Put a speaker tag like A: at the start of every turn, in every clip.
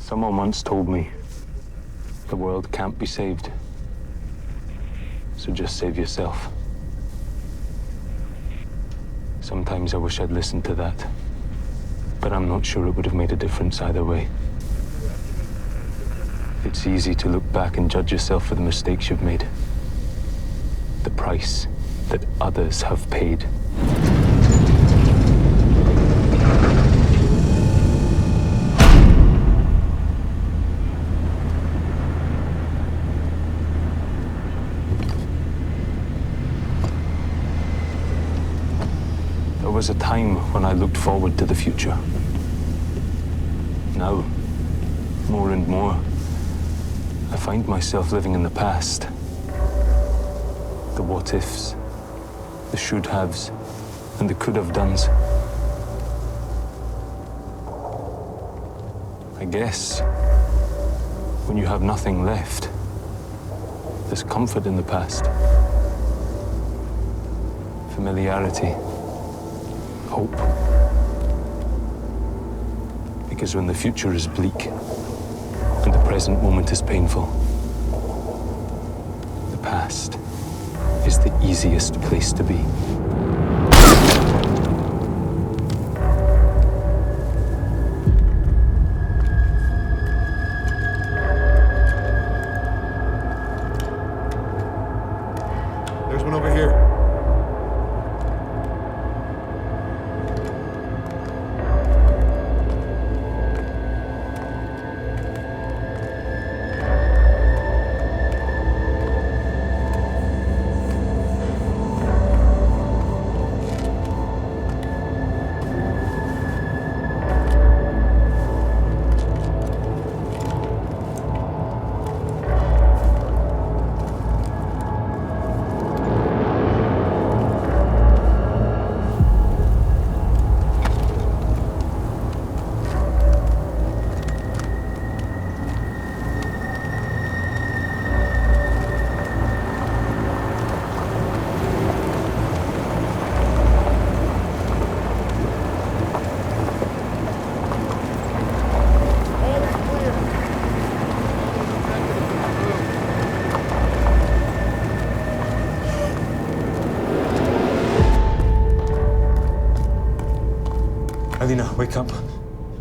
A: Someone once told me the world can't be saved, so just save yourself. Sometimes I wish I'd listened to that, but I'm not sure it would have made a difference either way. It's easy to look back and judge yourself for the mistakes you've made, the price that others have paid. There was a time when I looked forward to the future. Now, more and more, I find myself living in the past. The what-ifs, the should-haves, and the could-have-dones. I guess, when you have nothing left, there's comfort in the past. Familiarity. Hope. Because when the future is bleak and the present moment is painful, the past is the easiest place to be.
B: There's one over here.
A: Alina, wake up.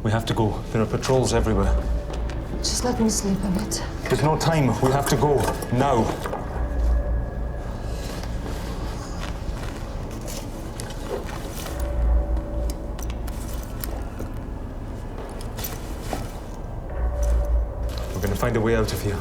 A: We have to go. There are patrols everywhere.
C: Just let me sleep a bit.
A: There's no time. We have to go. Now. We're gonna find a way out of here.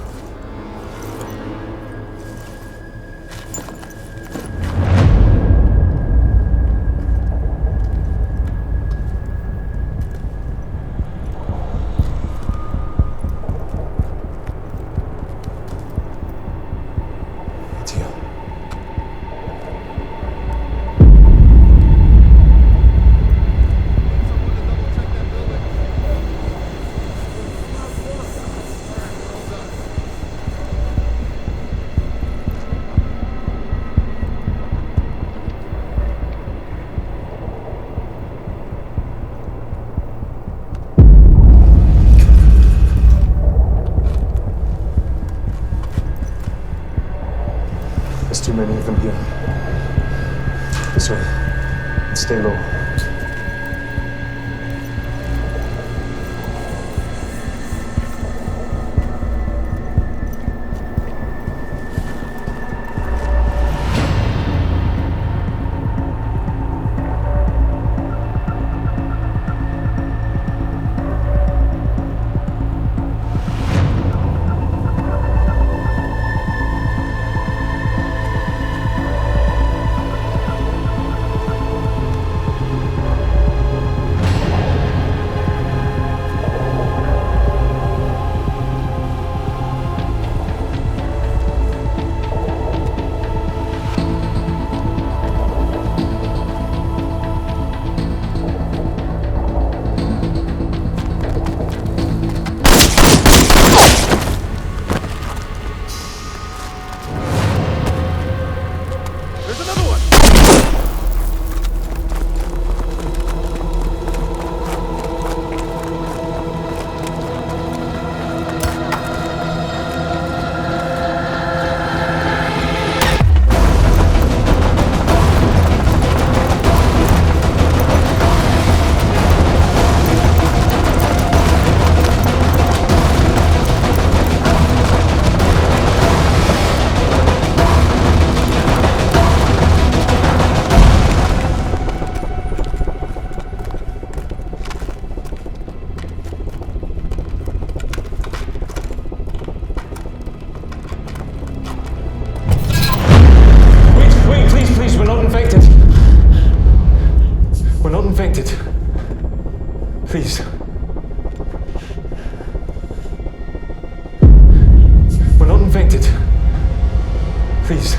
A: There's too many of them here. This way. And stay low. Please. We're not infected. Please.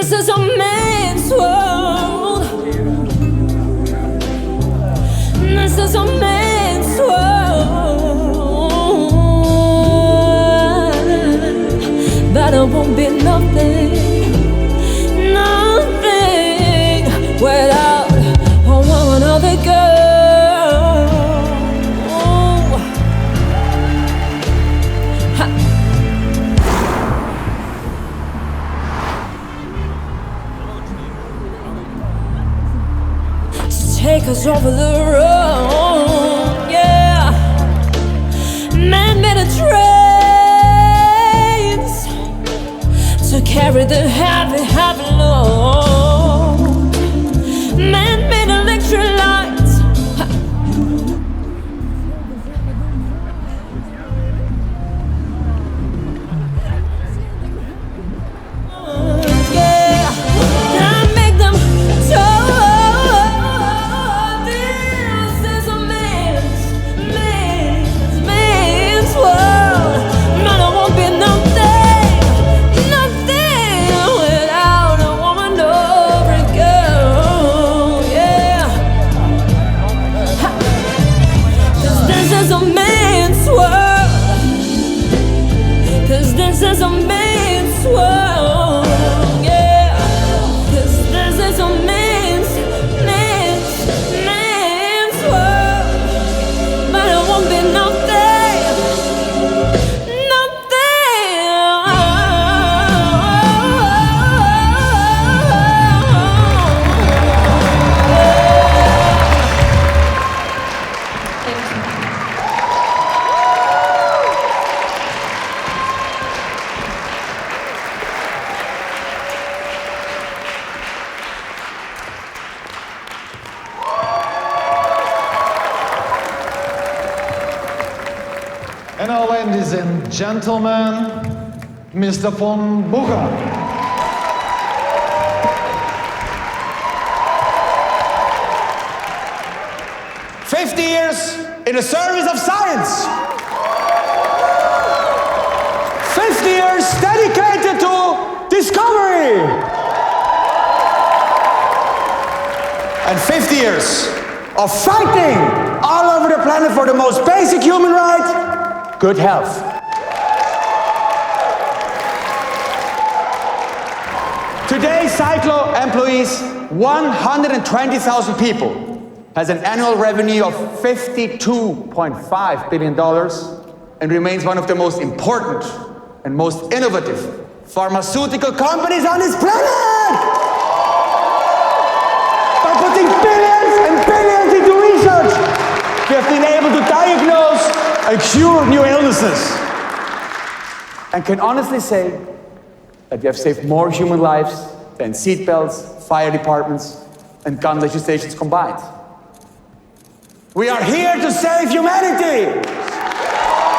D: This is a man's world. This is a man's world. But it won't be nothing, nothing without one other girl. Ha. Take us over the road, yeah. Man-made trains to carry the heavy, heavy load. Man-made electric lights. Yeah, I make them this is a man's world, yeah. 'Cause this is a man's world. But it won't be nothing,
E: And now, ladies and gentlemen, Mr. von Bucher. "50 years in the service of science. 50 years dedicated to discovery. And 50 years of fighting all over the planet for the most basic human right, good health. Today, Cyclo employs 120,000 people, has an annual revenue of $52.5 billion, and remains one of the most important and most innovative pharmaceutical companies on this planet! By putting billions and billions into research, we have been able to diagnose and cure new illnesses. And can honestly say that we have saved more human lives than seatbelts, fire departments, and gun legislations combined. We are here to save humanity!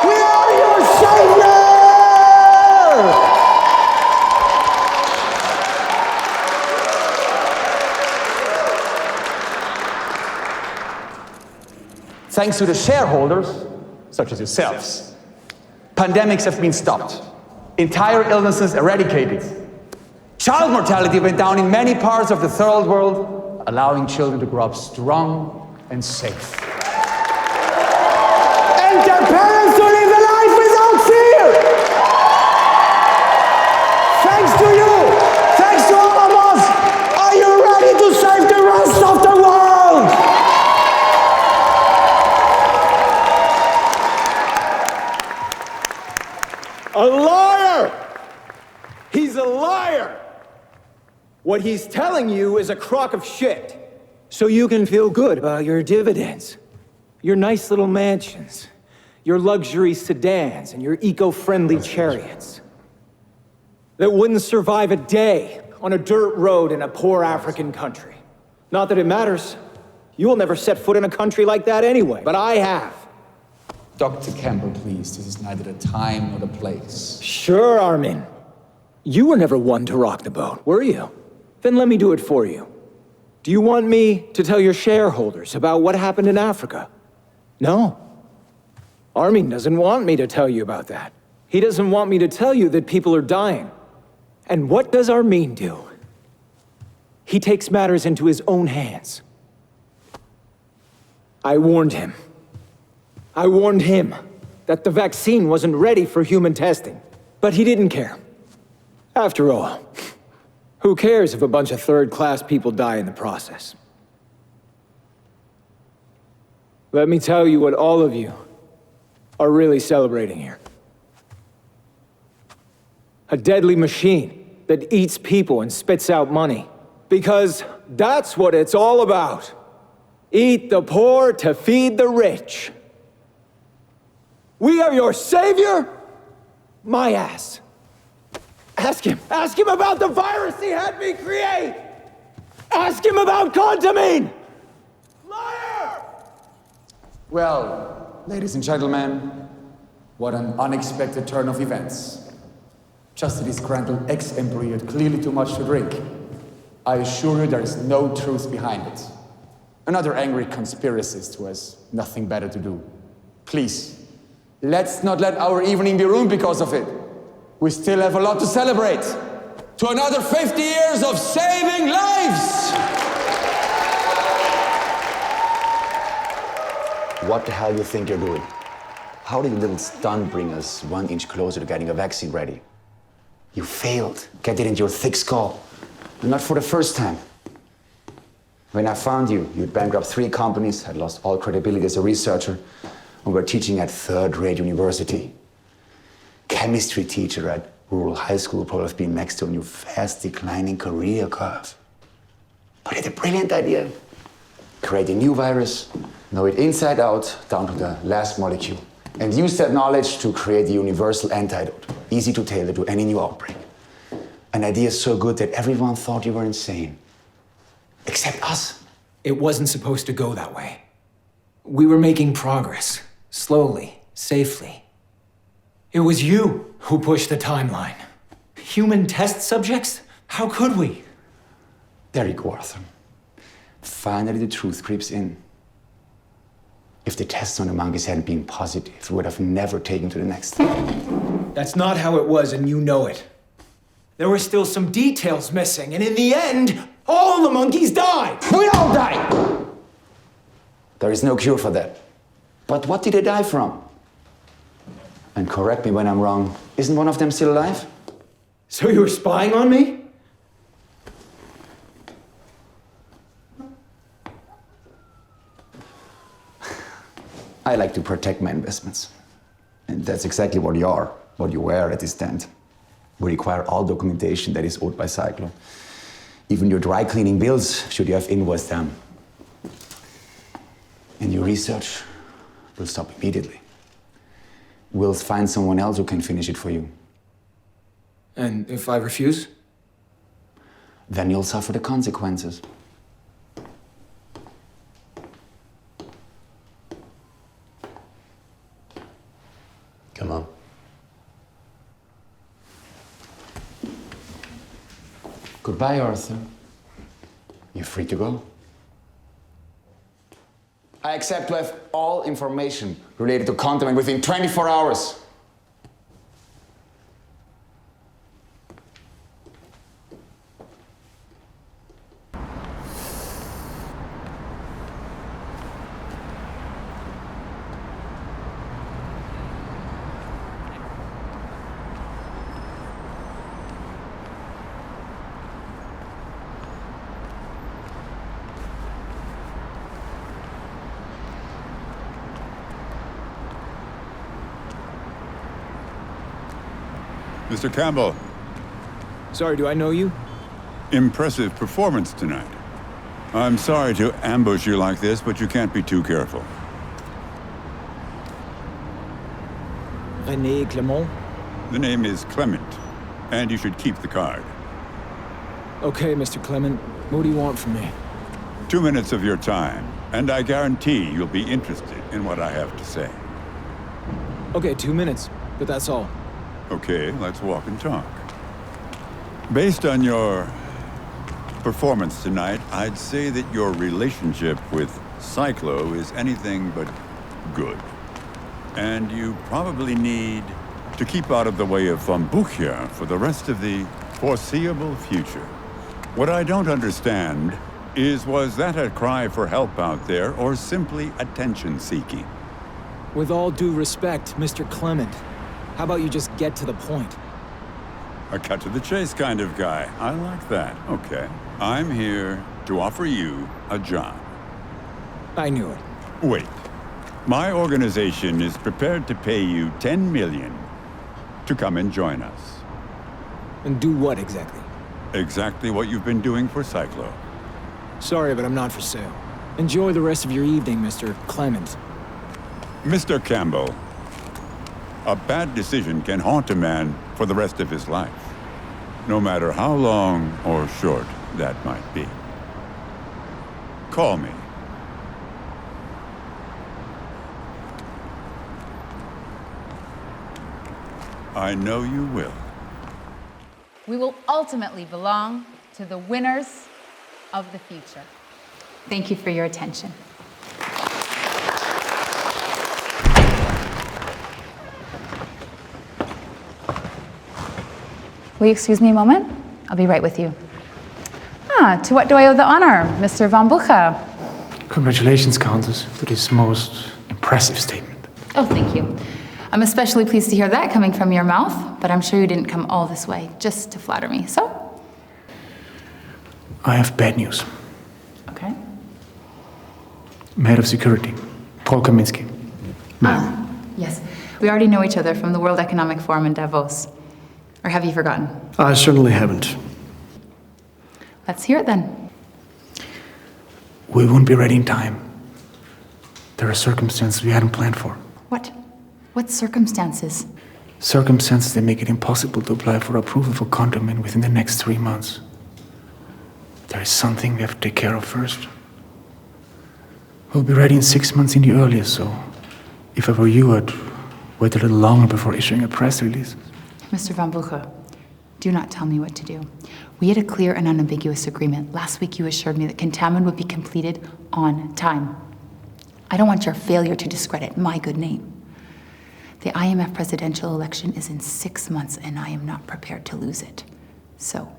E: We are your savior! Thanks to the shareholders, such as yourselves, pandemics have been stopped, entire illnesses eradicated, Child mortality went down in many parts of the third world, allowing children to grow up strong and safe. And their parents to live a life without fear! Thanks to you! Thanks to all of us! Are you ready to save the rest of the world?
F: A liar! He's a liar! What he's telling you is a crock of shit. So you can feel good about your dividends, your nice little mansions, your luxury sedans, and your eco-friendly chariots that wouldn't survive a day on a dirt road in a poor African country. Not that it matters. You will never set foot in a country like that anyway, but I have.
E: Dr. Campbell, please, this is neither the time nor the place.
F: Sure, Armin. You were never one to rock the boat, were you? Then let me do it for you. Do you want me to tell your shareholders about what happened in Africa? No. Armin doesn't want me to tell you about that. He doesn't want me to tell you that people are dying. And what does Armin do? He takes matters into his own hands. I warned him. I warned him that the vaccine wasn't ready for human testing. But he didn't care. After all, who cares if a bunch of third-class people die in the process? Let me tell you what all of you are really celebrating here. A deadly machine that eats people and spits out money. Because that's what it's all about. Eat the poor to feed the rich. We are your savior? My ass. Ask him about the virus he had me create! Ask him about CONTAMIN! Liar!
E: Well, ladies and gentlemen, what an unexpected turn of events. Just a disgruntled ex-employee had clearly too much to drink. I assure you there is no truth behind it. Another angry conspiracist who has nothing better to do. Please, let's not let our evening be ruined because of it. We still have a lot to celebrate. To another 50 years of saving lives!
G: What the hell do you think you're doing? How did your little stunt bring us 1 inch closer to getting a vaccine ready? You failed. Get it into your thick skull. And not for the first time. When I found you, you'd bankrupt 3 companies, had lost all credibility as a researcher, and were teaching at third-rate university. Chemistry teacher at rural high school would probably have been next to on your fast declining career curve. But you had a brilliant idea. Create a new virus, know it inside out, down to the last molecule. And use that knowledge to create a universal antidote, easy to tailor to any new outbreak. An idea so good that everyone thought you were insane. Except us.
F: It wasn't supposed to go that way. We were making progress, slowly, safely. It was you who pushed the timeline. Human test subjects? How could we?
G: There you go, Arthur. Finally, the truth creeps in. If the tests on the monkeys hadn't been positive, we would have never taken to the next step.
F: That's not how it was, and you know it. There were still some details missing, and in the end, all the monkeys died!
G: We all died! There is no cure for that. But what did they die from? And correct me when I'm wrong, isn't one of them still alive?
F: So you were spying on me?
G: I like to protect my investments. And that's exactly what you are, what you were at this stand. We require all documentation that is owed by Cyclo. Even your dry cleaning bills, should you have invoiced them. And your research will stop immediately. We'll find someone else who can finish it for you.
F: And if I refuse?
G: Then you'll suffer the consequences. Come on. Goodbye, Arthur. You're free to go. I accept to have all information related to CONTAMIN within 24 hours.
B: Mr. Campbell,
F: Sorry, do I know you?
B: impressive performance tonight. I'm sorry to ambush you like this, but you can't be too careful.
F: René Clement?
B: The name is Clement, and you should keep the card.
F: Okay, Mr. Clement. What do you want from me?
B: 2 minutes of your time, and I guarantee you'll be interested in what I have to say.
F: Okay, 2 minutes, but that's all.
B: Okay, let's walk and talk. Based on your performance tonight, I'd say that your relationship with Cyclo is anything but good. And you probably need to keep out of the way of Von Buchia for the rest of the foreseeable future. What I don't understand is, was that a cry for help out there, or simply attention-seeking?
F: With all due respect, Mr. Clement, how about you just get to the point?
B: A cut-to-the-chase kind of guy. I like that. Okay. I'm here to offer you a job.
F: I knew it.
B: Wait. My organization is prepared to pay you $10 million to come and join us.
F: And do what exactly?
B: Exactly what you've been doing for Cyclo.
F: Sorry, but I'm not for sale. Enjoy the rest of your evening, Mr. Clement.
B: Mr. Campbell, a bad decision can haunt a man for the rest of his life, no matter how long or short that might be. Call me. I know you will.
H: We will ultimately belong to the winners of the future. Thank you for your attention. Will you excuse me a moment? I'll be right with you. To what do I owe the honor, Mr. Von Bucha?
I: Congratulations, Countess, for this most impressive statement.
H: Oh, thank you. I'm especially pleased to hear that coming from your mouth, but I'm sure you didn't come all this way just to flatter me, so?
I: I have bad news.
H: Okay.
I: I'm head of security, Paul Kaminsky.
H: Yes. We already know each other from the World Economic Forum in Davos. Or have you forgotten?
I: I certainly haven't.
H: Let's hear it then.
I: We won't be ready in time. There are circumstances we hadn't planned for.
H: What? What circumstances?
I: Circumstances that make it impossible to apply for approval for CONTAMIN within the next 3 months. There is something we have to take care of first. We'll be ready in 6 months in the earliest, so if I were you, I'd wait a little longer before issuing a press release.
H: Mr. Von Bucha, do not tell me what to do. We had a clear and unambiguous agreement. Last week you assured me that CONTAMIN would be completed on time. I don't want your failure to discredit my good name. The IMF presidential election is in 6 months, and I am not prepared to lose it. So,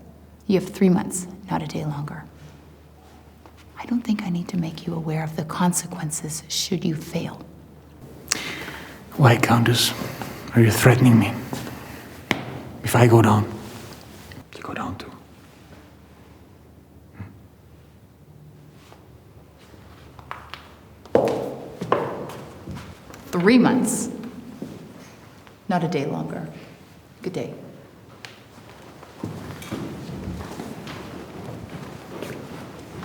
H: you have 3 months, not a day longer. I don't think I need to make you aware of the consequences should you fail.
I: Why, Countess? Are you threatening me? If I go down, you go down too.
H: 3 months, not a day longer. Good day.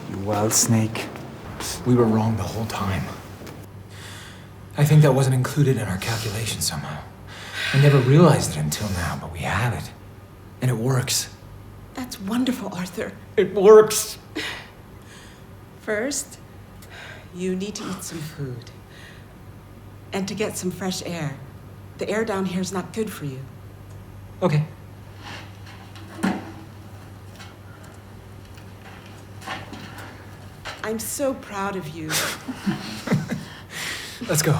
I: You wild snake.
F: We were wrong the whole time. I think that wasn't included in our calculation somehow. I never realized it until now, but we have it. And it works.
C: That's wonderful, Arthur.
F: It works!
C: First, you need to eat some food. And to get some fresh air. The air down here is not good for you.
F: Okay.
C: I'm so proud of you.
F: Let's go.